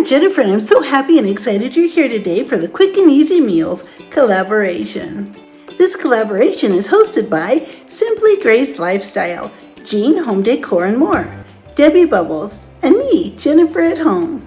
Jennifer, and I'm so happy and excited you're here today for the Quick and Easy Meals collaboration. This collaboration is hosted by Simply Grace Lifestyle, Jean Home Decor and More, Debbie Bubbles, and me, Jennifer at Home.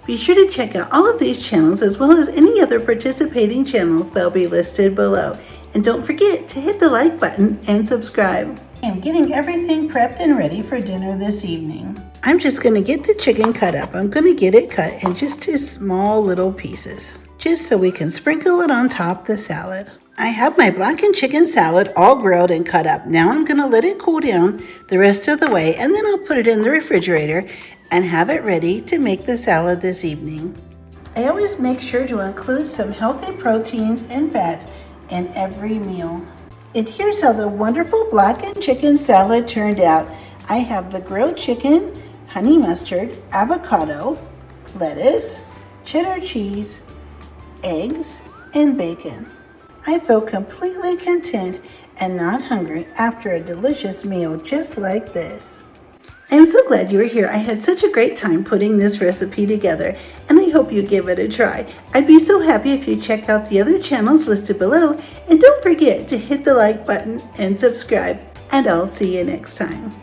Be sure to check out all of these channels as well as any other participating channels that will be listed below. And don't forget to hit the like button and subscribe. I'm getting everything prepped and ready for dinner this evening. I'm just going to get the chicken cut up. I'm going to get it cut in just two small little pieces, just so we can sprinkle it on top the salad. I have my blackened chicken salad all grilled and cut up. Now I'm going to let it cool down the rest of the way, and then I'll put it in the refrigerator and have it ready to make the salad this evening. I always make sure to include some healthy proteins and fats in every meal. And here's how the wonderful blackened chicken salad turned out. I have the grilled chicken, honey mustard, avocado, lettuce, cheddar cheese, eggs, and bacon. I feel completely content and not hungry after a delicious meal just like this. I'm so glad you were here. I had such a great time putting this recipe together, and I hope you give it a try. I'd be so happy if you check out the other channels listed below, and don't forget to hit the like button and subscribe, and I'll see you next time.